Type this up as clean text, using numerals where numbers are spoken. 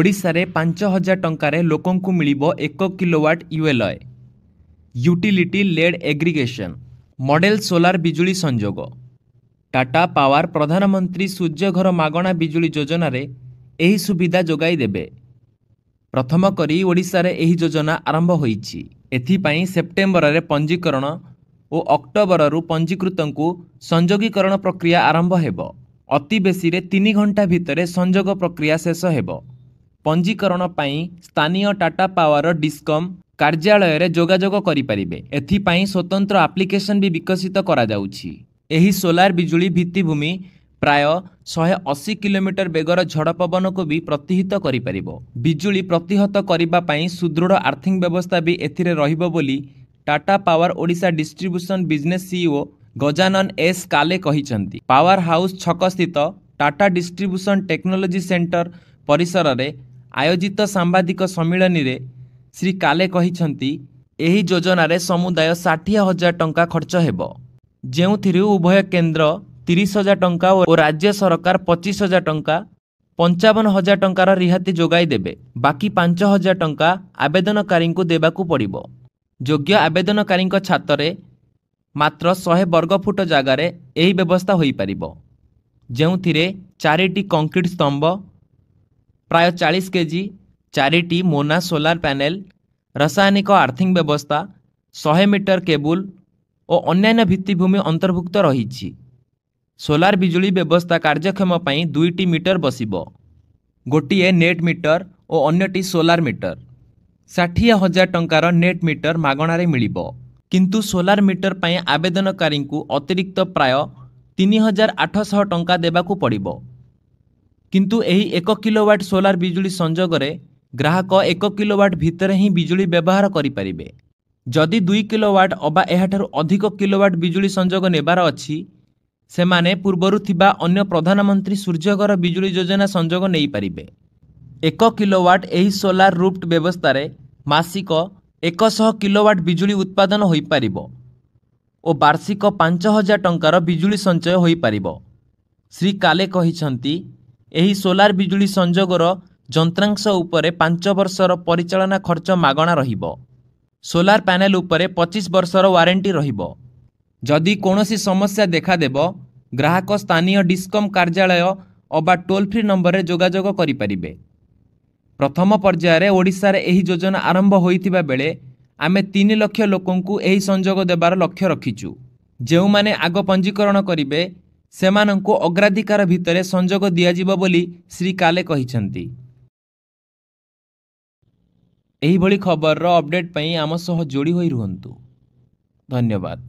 ओडिशा रे 5000 टंकारे लोकंकु मिलिबो 1 kilowatt ULA utility led aggregation model solar बिजुली संजोग टाटा पावर प्रधानमंत्री सूर्यघर मागणा बिजुली योजना रे एही सुविधा जोगाई देबे। प्रथम करी ओडिशा रे एही योजना आरंभ होईछि। एथिपाई सेप्टेम्बर रे पंजीकरण और अक्टोबर रु पंजीकृतंकु संजोगीकरण प्रक्रिया आरंभ हेबो। अति बेसी रे 3 घंटा भितरे संजोग प्रक्रिया शेष हेबो। पंजीकरण पाई स्थानीय टाटा पावर डिस्कम कार्यालय रे जोगाजोग करि परिबे। एथिपाई स्वतंत्र एप्लिकेशन भी विकसित करा जाउछि। एही सोलार बिजुली भित्तिभूमि प्राय 180 किलोमीटर बेगर झड़ पवन को भी प्रतिहित करि परिबो। बिजुली प्रतिहत करिबा पाई सुदृढ़ आर्थिक व्यवस्था भी एथिरे रहिबो बोली Tata power Odisha distribution business CEO Gajanan S काले कहिसंती। पावर हाउस छक स्थित टाटा डिस्ट्रीब्यूशन टेक्नोलॉजी सेंटर परिसर रे आयोजित सांबादिक सम्मिलनी रे श्री काले कहिसंती एही योजना रे समुदाय 60,000 टंका खर्च हेबो, जेउथिरु उभय केंद्र 30,000 टंका और राज्य सरकार 25,000 टंका 55,000 टंकार रिहाती जोगाई देबे। बाकी 5,000 टंका आवेदनकारी को देबाकू पड़िबो। योग्य आवेदनकारी छाତରେ मात्र 100 वर्गफुट जगार यही व्यवस्था हो पारिबो, जेउथिरे 4टी कंक्रीट स्तंभ प्राय 40 केजी 4टी मोना सोलार पैनल रासायनिक आर्थिंग व्यवस्था 100 मीटर केबुल और अन्यान्य भित्तिभूमि अंतर्भुक्त रही। सोलार बिजुली व्यवस्था कार्यक्षम पाई 2टी मीटर बसिबो, गोटिए नेट मीटर और अन्यटी सोलार मीटर। 60,000 टंकार नेट मीटर मागणारे मिलिबो, किंतु सोलार मीटर पाई आवेदनकारी को अतिरिक्त प्राय 3,800 टंका देबाकू पड़िबो। किंतु एही 1 किलोवाट सोलार बिजुली संजोग रे ग्राहक 1 किलोवाट भितर ही बिजुली व्यवहार करि परिबे। जदि 2 किलोवाट अबा एहाठारु अधिक किलोवाट बिजुली संजोग नेबार अछि, सेमाने पूर्वरु थिबा अन्य प्रधानमंत्री सूर्यघर बिजुली योजना संजोग नेई परिबे। 1 किलोवाट एही सोलार रूफ्ड व्यवस्था रे मासिक 100 किलोवाट बिजुली उत्पादन होई पारिबो और वार्षिक 5,000 टंकार बिजुली संचय होई पारिबो। श्री काले कहिसंती एही सोलार बिजुली संजोगर जंत्रांश उपरे 5 वर्षर परिचालना खर्च मागणा रहिबो। सोलार पैनल उपरे 25 वर्षर वारंटी रहिबो। जदि कोनोसी समस्या देखा देबो, ग्राहक स्थानीय डिस्कम कार्यालय अबा टोल फ्री नंबर रे जोगाजोग करि परिबे। प्रथम पर्याय रे ओडिशा रे एही योजना आरंभ होइतिबा बेले आमे 3 लाख लोकंकु एही संजोग देबार लक्ष्य रखिचु। जेउ माने आग पंजीकरण करिवे सेमानंकु अग्राधिकार भितरे संजोग दियाजिबो बोली श्री काले कहिसंती। एही भली खबर रो अपडेट पई आम सह जोड़ी होई रुहंतु। धन्यवाद।